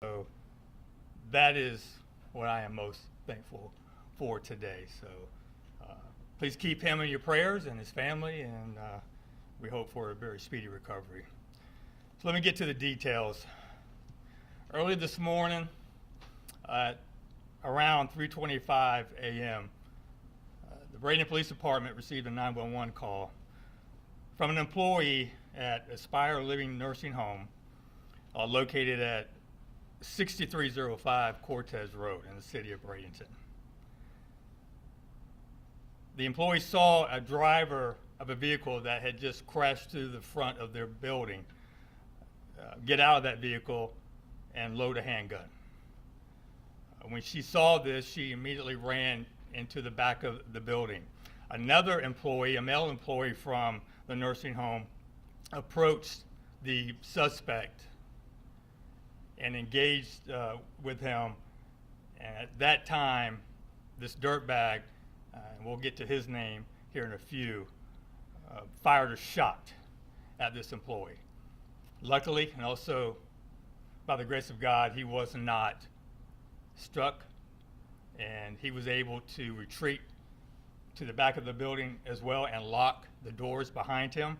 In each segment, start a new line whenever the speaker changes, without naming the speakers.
So that is what I am most thankful for today. So please keep him in your prayers and his family, and we hope for a very speedy recovery. So let me get to the details. Early this morning, at around 3:25 a.m., the Bradenton Police Department received a 911 call from an employee at Aspire Living Nursing Home located at 6305 Cortez Road in the city of Bradenton. The employee saw a driver of a vehicle that had just crashed through the front of their building get out of that vehicle and load a handgun. When she saw this, she immediately ran into the back of the building. Another employee, a male employee from the nursing home, approached the suspect and engaged with him. And at that time, this dirtbag, and we'll get to his name here in a few, fired a shot at this employee. Luckily, and also by the grace of God, he was not struck, and he was able to retreat to the back of the building as well and lock the doors behind him.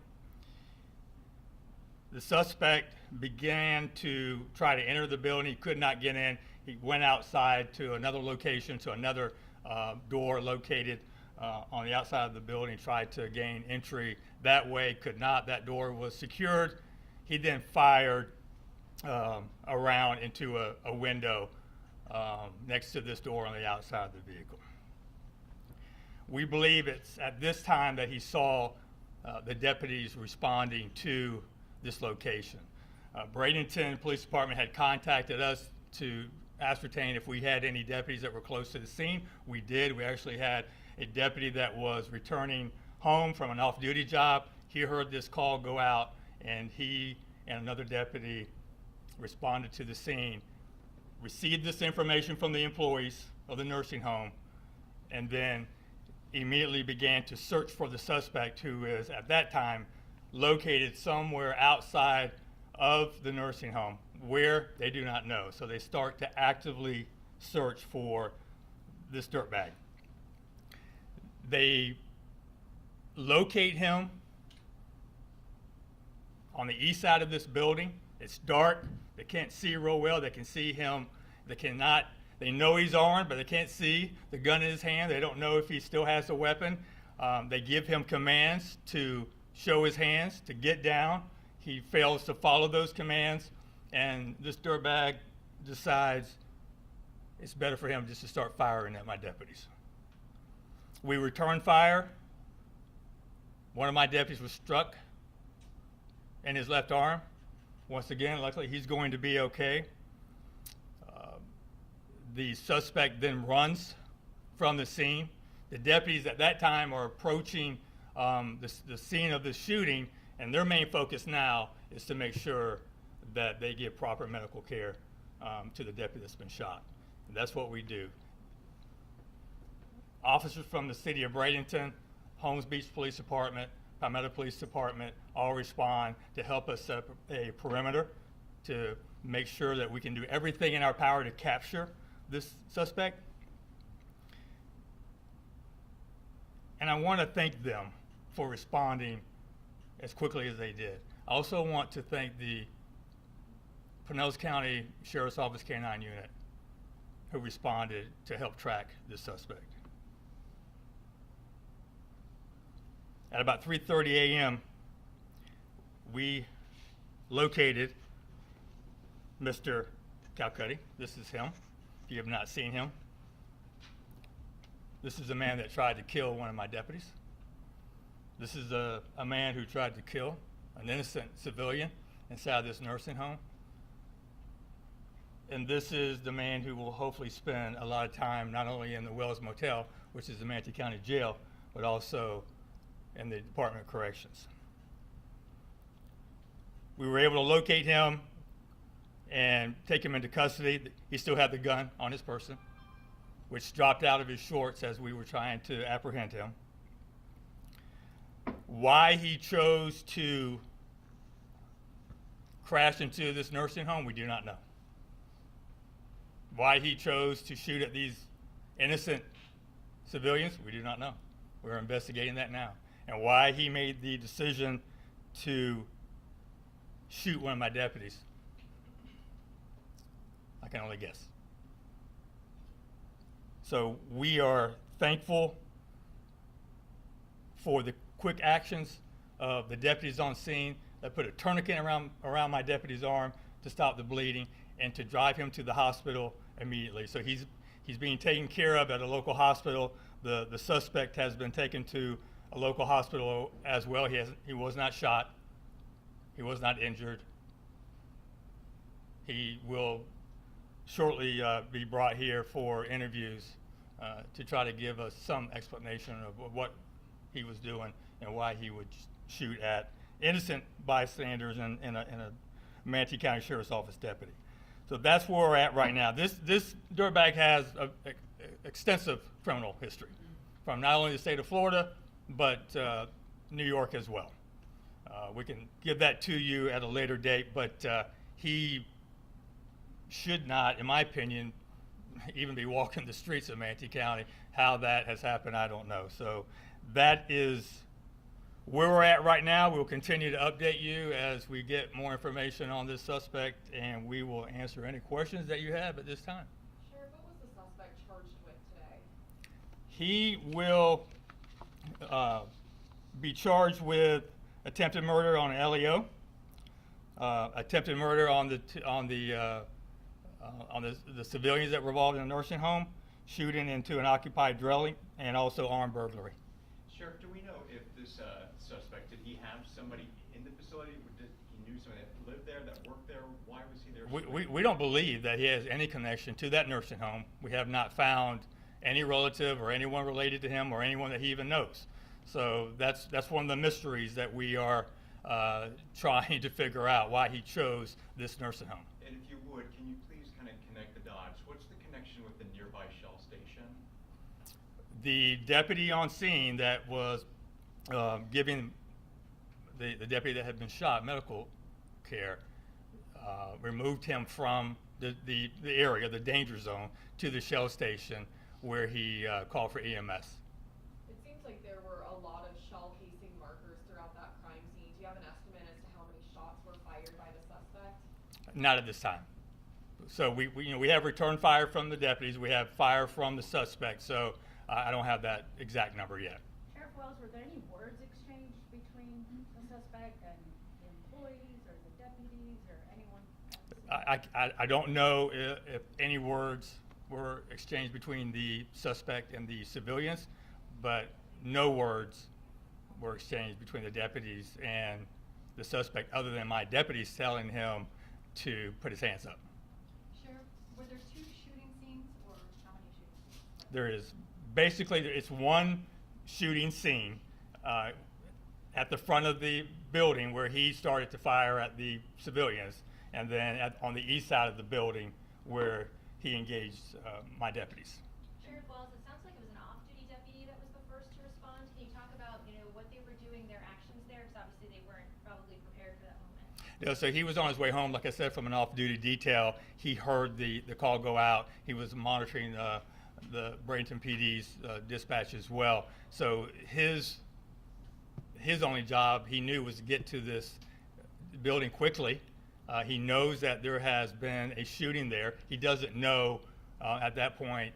The suspect began to try to enter the building. He could not get in. He went outside to another location, to another door located on the outside of the building, tried to gain entry that way, could not. That door was secured. He then fired around into a window next to this door on the outside of the vehicle. We believe it's at this time that he saw the deputies responding to this location. Bradenton Police Department had contacted us to ascertain if we had any deputies that were close to the scene. We did. We actually had a deputy that was returning home from an off-duty job. He heard this call go out, and he and another deputy responded to the scene, received this information from the employees of the nursing home, and then immediately began to search for the suspect, who is at that time located somewhere outside of the nursing home. Where, they do not know. So they start to actively search for this dirtbag. They locate him on the east side of this building. It's dark. They can't see real well. They can see him. They know he's armed, but they can't see the gun in his hand. They don't know if he still has a weapon. They give him commands to show his hands, to get down. He fails to follow those commands, and this dirtbag decides it's better for him just to start firing at my deputies. We return fire. One of my deputies was struck in his left arm. Once again, luckily, he's going to be okay. The suspect then runs from the scene. The deputies at that time are approaching the scene of the shooting, and their main focus now is to make sure that they give proper medical care to the deputy that's been shot. And that's what we do. Officers from the city of Bradenton, Holmes Beach Police Department, Palmetto Police Department all respond to help us set up a perimeter to make sure that we can do everything in our power to capture this suspect. And I want to thank them for responding as quickly as they did. I also want to thank the Pinellas County Sheriff's Office K-9 unit who responded to help track this suspect. At about 3:30 a.m., we located Mr. Calcutti. This is him, if you have not seen him. This is a man that tried to kill one of my deputies. This is a man who tried to kill an innocent civilian inside this nursing home. And this is the man who will hopefully spend a lot of time not only in the Wells Motel, which is the Manatee County Jail, but also in the Department of Corrections. We were able to locate him and take him into custody. He still had the gun on his person, which dropped out of his shorts as we were trying to apprehend him. Why he chose to crash into this nursing home, we do not know. Why he chose to shoot at these innocent civilians, we do not know. We're investigating that now. And why he made the decision to shoot one of my deputies, I can only guess. So we are thankful for the quick actions of the deputies on scene that put a tourniquet around my deputy's arm to stop the bleeding and to drive him to the hospital immediately. So he's being taken care of at a local hospital. The suspect has been taken to a local hospital as well. He was not shot. He was not injured. He will shortly be brought here for interviews to try to give us some explanation of what he was doing and why he would shoot at innocent bystanders in a Manatee County Sheriff's Office deputy. So that's where we're at right now. This dirtbag has an extensive criminal history from not only the state of Florida, but New York as well. We can give that to you at a later date, but he should not, in my opinion, even be walking the streets of Manatee County. How that has happened, I don't know. So that is where we're at right now. We'll continue to update you as we get more information on this suspect, and we will answer any questions that you have at this time.
Sheriff, what was the suspect charged with today?
He will be charged with attempted murder on an LEO, attempted murder on the civilians that were involved in a nursing home, shooting into an occupied dwelling, and also armed burglary.
Sheriff, do we know if this suspect, did he have somebody in the facility? Did he knew somebody that lived there, that worked there? Why was he there?
We don't believe that he has any connection to that nursing home. We have not found any relative or anyone related to him or anyone that he even knows. So that's one of the mysteries that we are trying to figure out, why he chose this nursing home.
And if you would, can you please kind of connect the dots? What's the connection with the nearby Shell station?
The deputy on scene that was giving the deputy that had been shot medical care removed him from the area, the danger zone, to the Shell station where he called for EMS.
It seems like there were a lot of shell casing markers throughout that crime scene. Do you have an estimate as to how many shots were fired by the suspect?
Not at this time. So we have return fire from the deputies. We have fire from the suspect. So I don't have that exact number yet.
Sheriff Wells, were there any words exchanged between the suspect and the employees or the deputies or anyone else?
I don't know if any words were exchanged between the suspect and the civilians, but no words were exchanged between the deputies and the suspect other than my deputies telling him to put his hands up.
Sheriff, were there two shooting scenes or how many shooting scenes?
There is basically, it's one shooting scene at the front of the building where he started to fire at the civilians, and then on the east side of the building where he engaged my deputies.
Sheriff Wells, it sounds like it was an off-duty deputy that was the first to respond. Can you talk about, what they were doing, their actions there? Because obviously they weren't probably prepared for that moment.
Yeah, so he was on his way home, like I said, from an off-duty detail. He heard the call go out. He was monitoring the Bradenton PD's dispatch as well. So his only job, he knew, was to get to this building quickly. He knows that there has been a shooting there. He doesn't know at that point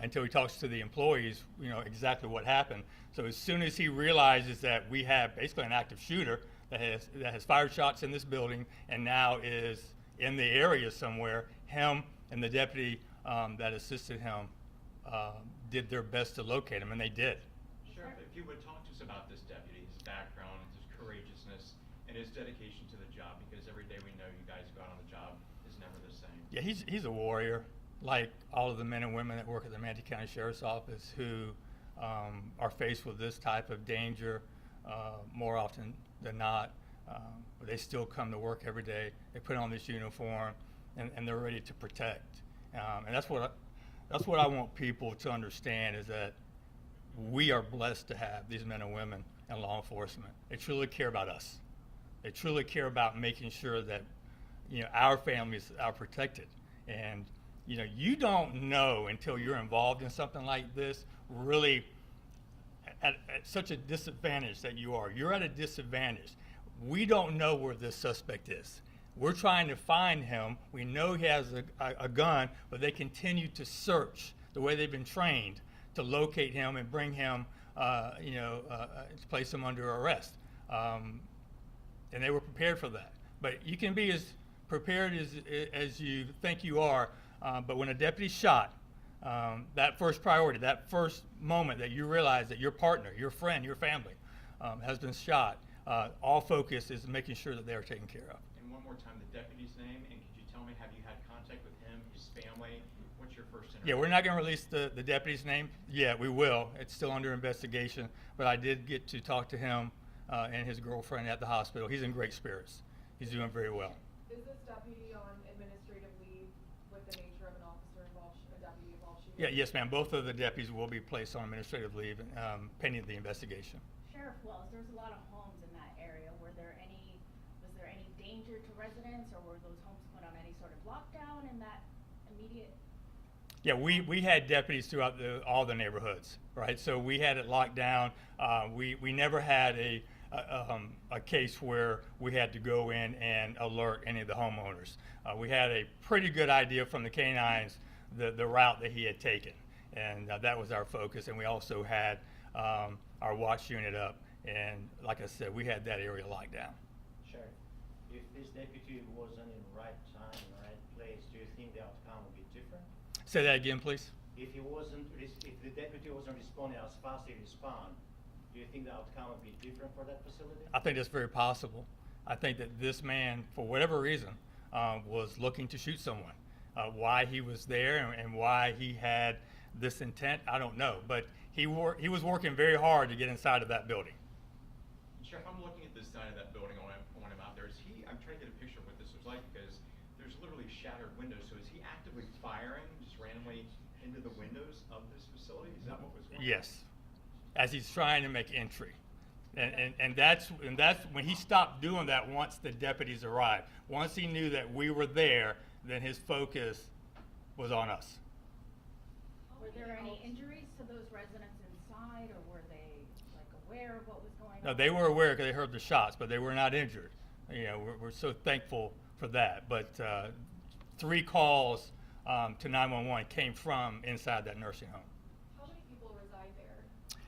until he talks to the employees, exactly what happened. So as soon as he realizes that we have basically an active shooter that has fired shots in this building and now is in the area somewhere, him and the deputy that assisted him did their best to locate him, and they did.
Sheriff, if you would talk to us about this deputy, his background, his courageousness, and his dedication to the job, because every day we know you guys go out on the job is never the same.
Yeah, he's a warrior, like all of the men and women that work at the Manatee County Sheriff's Office who are faced with this type of danger more often than not. But they still come to work every day. They put on this uniform, and they're ready to protect. And that's what I want people to understand, is that we are blessed to have these men and women in law enforcement. They truly care about us. They truly care about making sure that our families are protected. And you know, you don't know until you're involved in something like this, really at such a disadvantage that you are. You're at a disadvantage. We don't know where this suspect is. We're trying to find him. We know he has a gun, but they continue to search the way they've been trained to locate him and bring him, to place him under arrest. And they were prepared for that. But you can be as prepared as you think you are, but when a deputy's shot, that first priority, that first moment that you realize that your partner, your friend, your family has been shot, all focus is making sure that they are taken care of.
And one more time, the deputy's name, and could you tell me, have you had contact with him, his family? What's your first interaction?
Yeah, we're not going to release the deputy's name. Yeah, we will. It's still under investigation, but I did get to talk to him and his girlfriend at the hospital. He's in great spirits. He's doing very well.
Is this deputy on administrative leave with the nature of an officer involved, a deputy involved shooting?
Yeah, yes, ma'am. Both of the deputies will be placed on administrative leave pending the investigation.
Sheriff Wells, there's a lot of homes in that area. Was there any danger to residents, or were those homes put on any sort of lockdown in that immediate?
Yeah, we had deputies throughout all the neighborhoods, right? So we had it locked down. We never had a case where we had to go in and alert any of the homeowners. We had a pretty good idea from the canines the route that he had taken, and that was our focus. And we also had our watch unit up, and like I said, we had that area locked down.
Sheriff, if this deputy wasn't in right time, right place, do you think the outcome would be different?
Say that again, please.
If the deputy wasn't responding as fast as he responded, do you think the outcome would be different for that facility?
I think that's very possible. I think that this man, for whatever reason, was looking to shoot someone. Why he was there and why he had this intent, I don't know. But he was working very hard to get inside of that building.
Sheriff, I'm looking at this side of that building on him out there. I'm trying to get a picture of what this was like, because there's literally shattered windows. So is he actively firing just randomly into the windows of this facility? Is that what was going on?
Yes, as he's trying to make entry. And that's when he stopped doing that once the deputies arrived. Once he knew that we were there, then his focus was on us.
Were there any injuries to those residents inside, or were they aware of what was going on?
No, they were aware because they heard the shots, but they were not injured. You know, we're so thankful for that. But 3 calls to 911 came from inside that nursing home.
How many people reside there?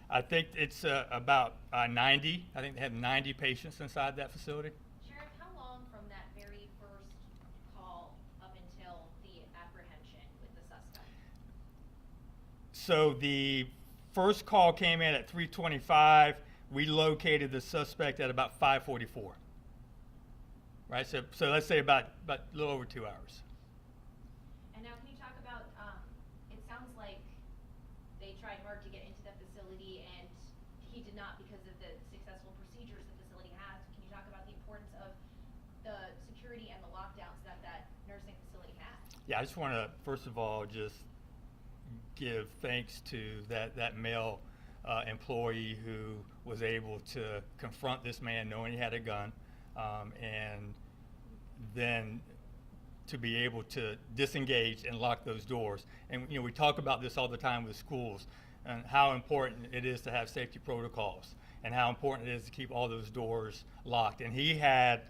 I think it's about 90. I think they had 90 patients inside that facility.
Sheriff, how long from that very first call up until the apprehension with the suspect?
So the first call came in at 3:25. We located the suspect at about 5:44. Right, so let's say about a little over 2 hours.
And now can you talk about, it sounds like they tried hard to get into that facility and he did not because of the successful procedures the facility has. Can you talk about the importance of the security and the lockdowns that nursing facility has?
Yeah, I just want to first of all just give thanks to that male employee who was able to confront this man knowing he had a gun, and then to be able to disengage and lock those doors. And we talk about this all the time with schools and how important it is to have safety protocols and how important it is to keep all those doors locked. And he had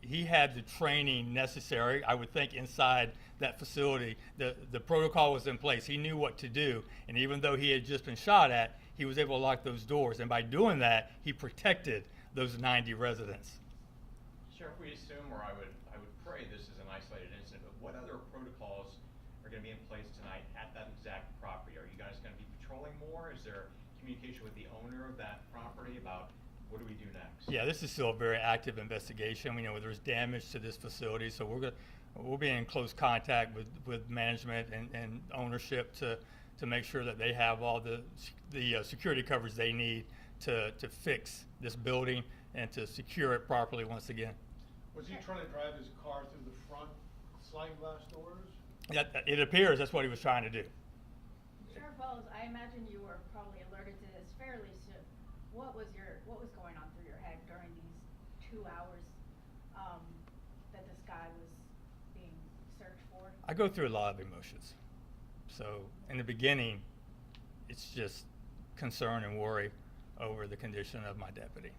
he had the training necessary, I would think, inside that facility. The protocol was in place. He knew what to do. And even though he had just been shot at, he was able to lock those doors. And by doing that, he protected those 90 residents.
Sheriff, we assume, or I would pray this is an isolated incident, but what other protocols are going to be in place tonight at that exact property? Are you guys going to be patrolling more? Is there communication with the owner of that property about what do we do next?
Yeah, this is still a very active investigation. We know there's damage to this facility, so we'll be in close contact with management and ownership to make sure that they have all the security coverage they need to fix this building and to secure it properly once again.
Was he trying to drive his car through the front sliding glass doors?
It appears that's what he was trying to do.
Sheriff Wells, I imagine you were probably alerted to this fairly soon. What was going on through your head during these 2 hours that this guy was being searched for?
I go through a lot of emotions. So in the beginning, it's just concern and worry over the condition of my deputy.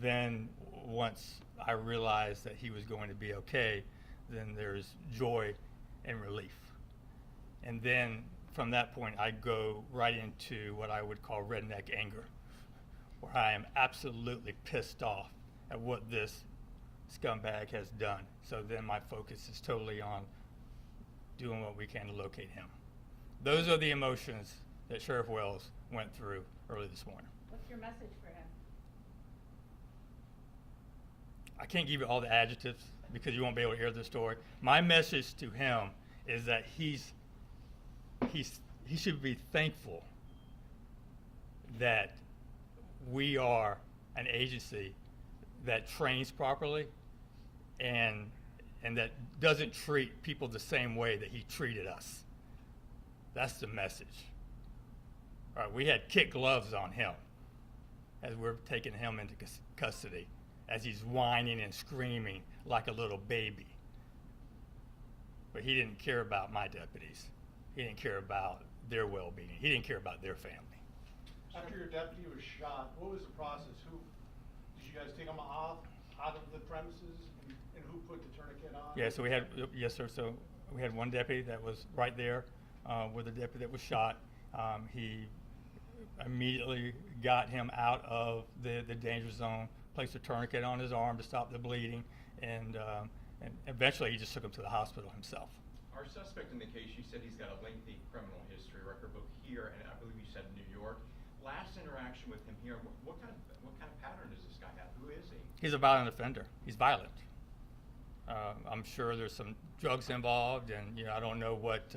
Then once I realized that he was going to be okay, then there's joy and relief. And then from that point, I go right into what I would call redneck anger, where I am absolutely pissed off at what this scumbag has done. So then my focus is totally on doing what we can to locate him. Those are the emotions that Sheriff Wells went through early this morning.
What's your message for him?
I can't give you all the adjectives because you won't be able to hear the story. My message to him is that he should be thankful that we are an agency that trains properly and that doesn't treat people the same way that he treated us. That's the message. All right, we had kid gloves on him as we're taking him into custody, as he's whining and screaming like a little baby. But he didn't care about my deputies. He didn't care about their well-being. He didn't care about their family.
After your deputy was shot, what was the process? Did you guys take him out of the premises, and who put the tourniquet on?
Yeah, so we had, yes, sir. So we had one deputy that was right there with the deputy that was shot. He immediately got him out of the danger zone, placed a tourniquet on his arm to stop the bleeding, and eventually he just took him to the hospital himself.
Our suspect in the case, you said he's got a lengthy criminal history record book here, and I believe you said New York. Last interaction with him here, what kind of pattern does this guy have? Who is he?
He's a violent offender. He's violent. I'm sure there's some drugs involved, and I don't know what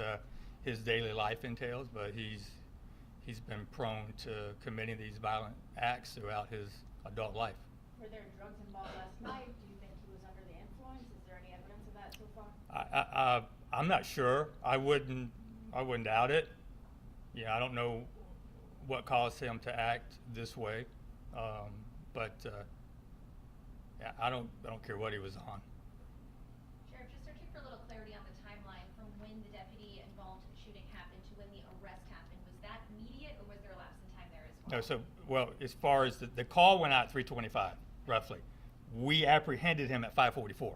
his daily life entails, but he's been prone to committing these violent acts throughout his adult life.
Were there drugs involved last night? Do you think he was under the influence? Is there any evidence of that so far?
I'm not sure. I wouldn't doubt it. I don't know what caused him to act this way, but I don't care what he was on.
Sheriff, just searching for a little clarity on the timeline from when the deputy involved in the shooting happened to when the arrest happened. Was that immediate, or was there a lapse in time there as well?
No, as far as the call went out at 3:25, roughly. We apprehended him at 5:44.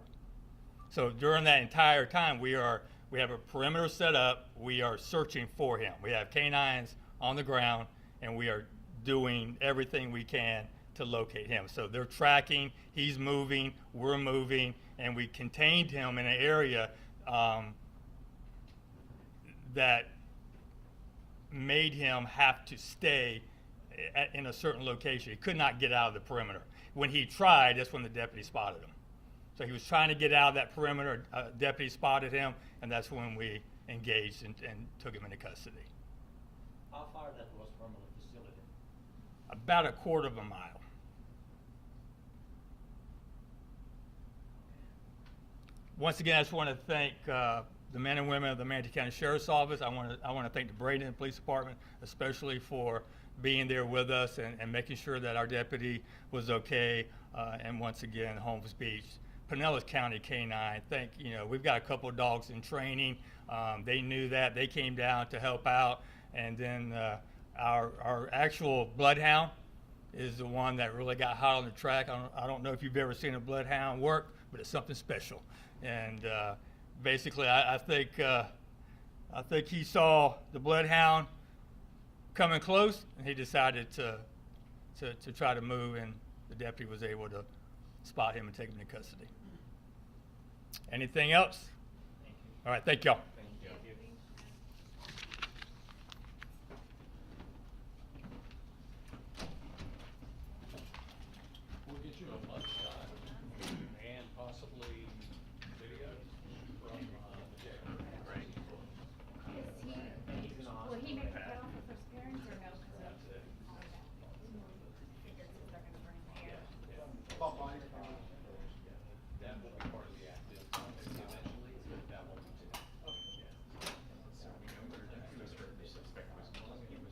So during that entire time, we have a perimeter set up. We are searching for him. We have canines on the ground, and we are doing everything we can to locate him. So they're tracking, he's moving, we're moving, and we contained him in an area that made him have to stay in a certain location. He could not get out of the perimeter. When he tried, that's when the deputy spotted him. So he was trying to get out of that perimeter, deputy spotted him, and that's when we engaged and took him into custody.
How far that was from the facility?
About a quarter of a mile. Once again, I just want to thank the men and women of the Manatee County Sheriff's Office. I want to thank the Bradenton Police Department, especially for being there with us and making sure that our deputy was okay. And once again, Holmes Beach, Pinellas County K-9. We've got a couple of dogs in training. They knew that. They came down to help out. And then our actual bloodhound is the one that really got hot on the track. I don't know if you've ever seen a bloodhound work, but it's something special. And basically, I think he saw the bloodhound coming close, and he decided to try to move, and the deputy was able to spot him and take him into custody. Anything else?
Thank you.
All right, thank y'all.